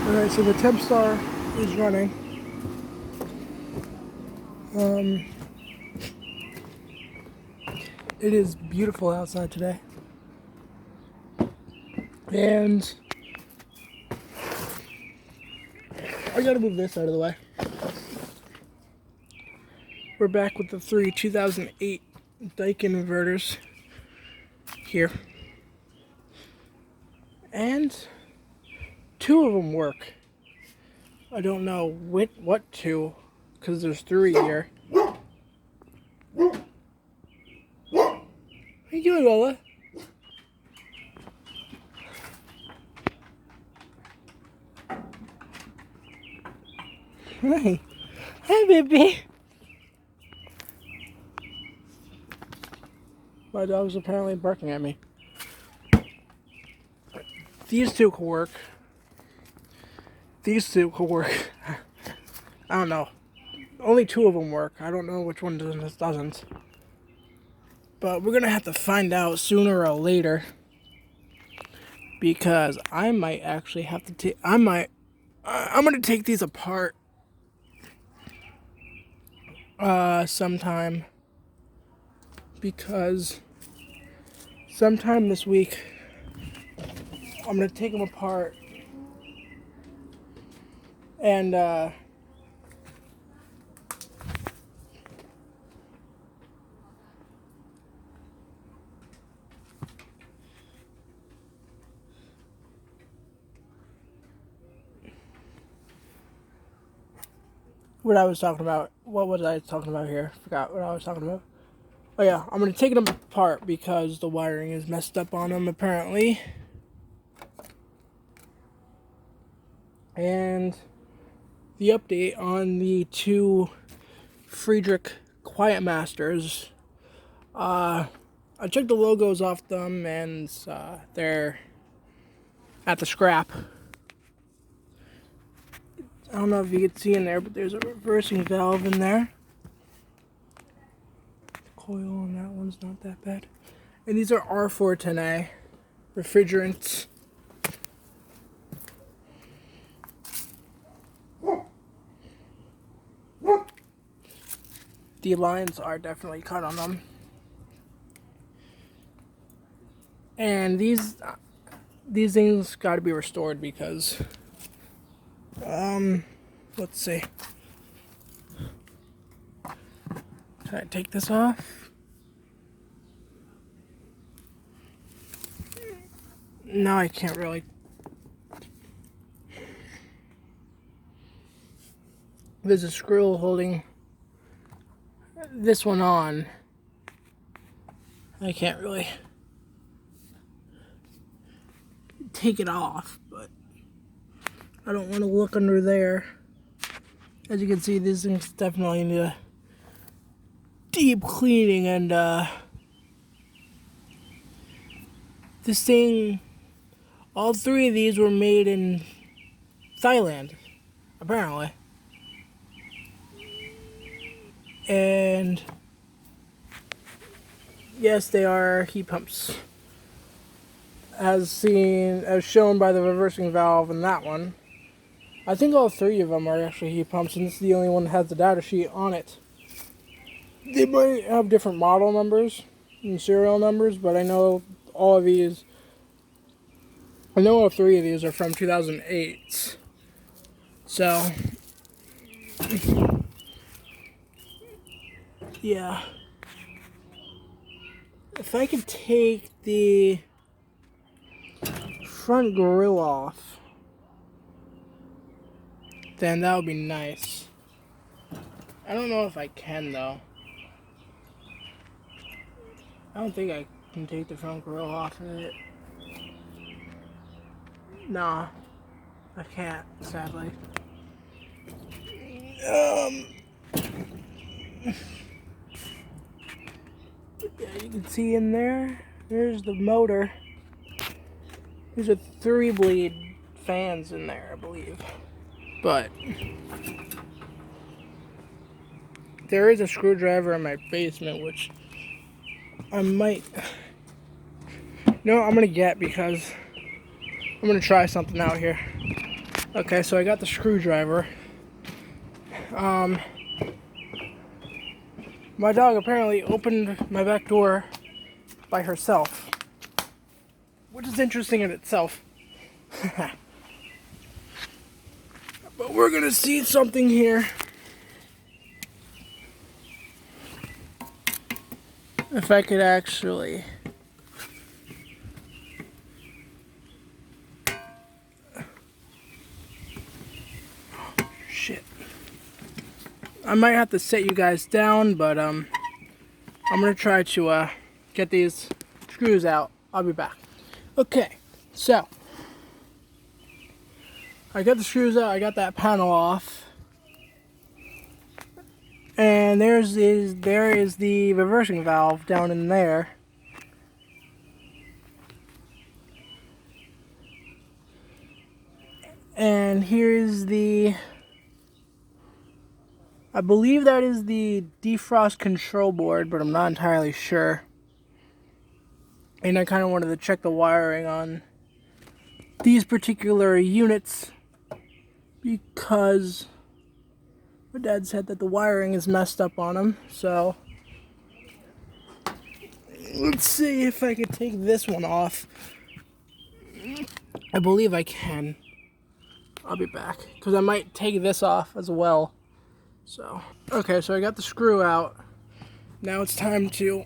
Alright, so the temp star is running. It is beautiful outside today. And I gotta move this out of the way. We're back with the three 2008 daikon inverters here. And two of them work. I don't know what two, because there's three here. What are you doing, Lola? Hey. Hey, baby. My dog's apparently barking at me. These two could work. These two could work. I don't know. Only two of them work. I don't know which one doesn't. But we're going to have to find out sooner or later. Because I might actually have to take... I'm going to take these apart. Sometime. Because sometime this week, I'm going to take them apart. And, what I was talking about. What was I talking about here? Forgot what I was talking about. Oh yeah, I'm going to take them apart because the wiring is messed up on them apparently. And the update on the two Friedrich Quiet Masters. I took the logos off them and they're at the scrap. I don't know if you can see in there, but there's a reversing valve in there. The coil on that one's not that bad. And these are R410A refrigerants. The lines are definitely cut on them. And these things got to be restored because let's see. Can I take this off? No, I can't really. There's a screw holding this one on. I can't really take it off, but I don't want to look under there. As you can see, these things definitely need a deep cleaning, and this thing, all three of these were made in Thailand, apparently. And yes, they are heat pumps, as shown by the reversing valve in that one. I think all three of them are actually heat pumps, and this is the only one that has the data sheet on it. They might have different model numbers and serial numbers, but I know all three of these are from 2008. So, yeah. If I could take the front grill off, then that would be nice. I don't know if I can, though. I don't think I can take the front grill off of it. Nah, I can't, sadly. Yeah, you can see in there's the motor. There's a 3-bleed fans in there, I believe. But there is a screwdriver in my basement, which I might... No, I'm going to get because I'm going to try something out here. Okay, so I got the screwdriver. My dog apparently opened my back door by herself, which is interesting in itself. But we're gonna see something here. If I could actually... Shit. I might have to set you guys down, but I'm gonna try to get these screws out. I'll be back. Okay, so I got the screws out, I got that panel off. And there is the reversing valve down in there. And here's the, I believe that is the defrost control board, but I'm not entirely sure. And I kind of wanted to check the wiring on these particular units because my dad said that the wiring is messed up on them. So let's see if I could take this one off. I believe I can. I'll be back because I might take this off as well. So, okay, so I got the screw out. Now it's time to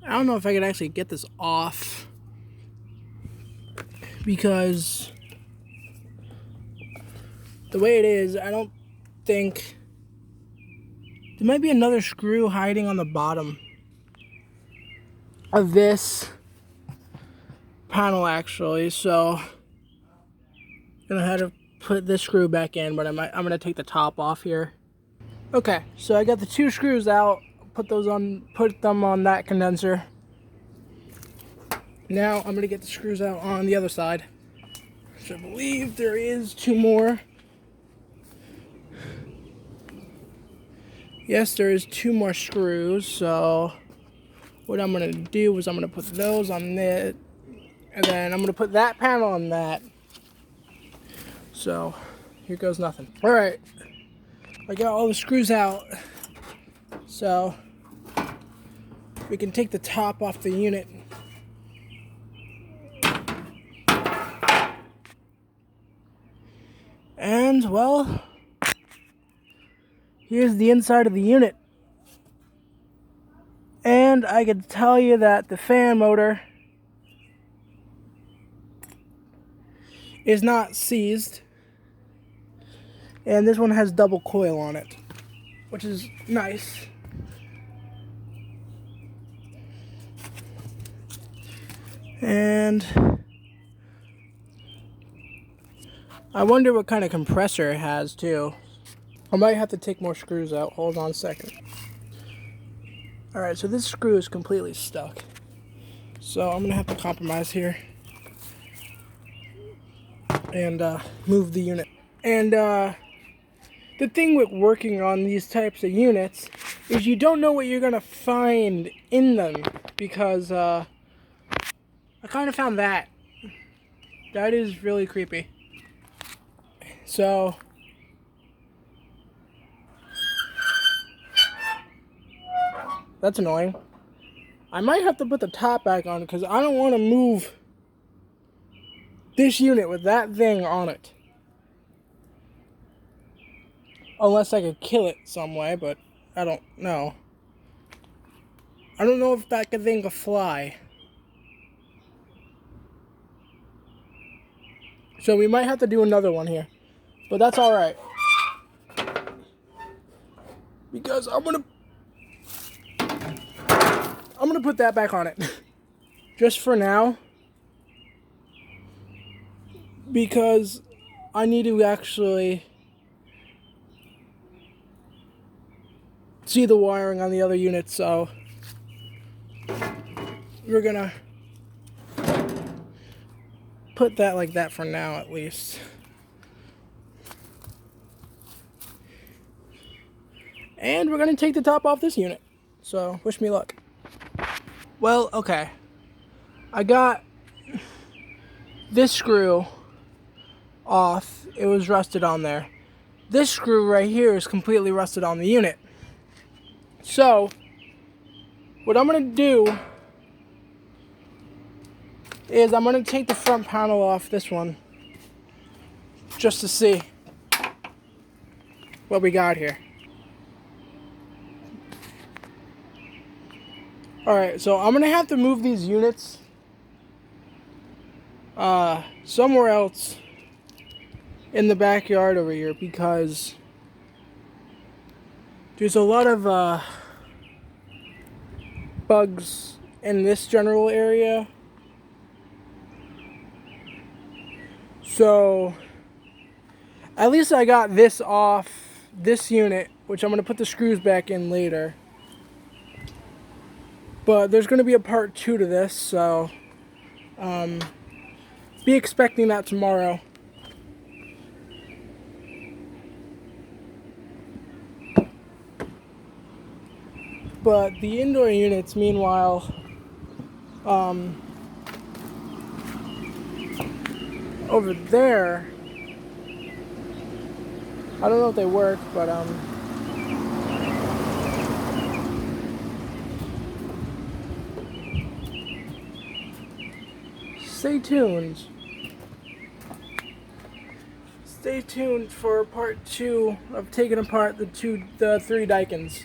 I don't know if I could actually get this off because the way it is, I don't think there might be another screw hiding on the bottom of this panel actually, so I'm gonna have to put this screw back in, but I'm gonna take the top off here. Okay, so I got the two screws out, put them on that condenser. Now I'm gonna get the screws out on the other side, which I believe there is two more. Yes, there is two more screws, so what I'm gonna do is I'm gonna put those on it, and then I'm gonna put that panel on that. So here goes nothing. All right, I got all the screws out, so we can take the top off the unit. And well, here's the inside of the unit. And I can tell you that the fan motor is not seized. And this one has double coil on it, which is nice. And I wonder what kind of compressor it has too. I might have to take more screws out. Hold on a second. Alright, so this screw is completely stuck. So I'm gonna have to compromise here and move the unit. And the thing with working on these types of units is you don't know what you're gonna find in them, because I kind of found that. That is really creepy. So that's annoying. I might have to put the top back on because I don't want to move this unit with that thing on it. Unless I could kill it some way, but I don't know. I don't know if that thing could fly. So we might have to do another one here. But that's alright. Because I'm gonna put that back on it. Just for now. Because I need to actually see the wiring on the other unit, so we're gonna put that like that for now at least. And we're going to take the top off this unit. So, wish me luck. Well, okay. I got this screw off. It was rusted on there. This screw right here is completely rusted on the unit. So, what I'm going to do is I'm going to take the front panel off this one just to see what we got here. Alright, so I'm going to have to move these units somewhere else in the backyard over here because there's a lot of bugs in this general area. So at least I got this off this unit, which I'm going to put the screws back in later. But there's going to be a part 2 to this, so be expecting that tomorrow. But the indoor units, meanwhile, over there, I don't know if they work, but stay tuned. Stay tuned for part 2 of taking apart the 3 daikons.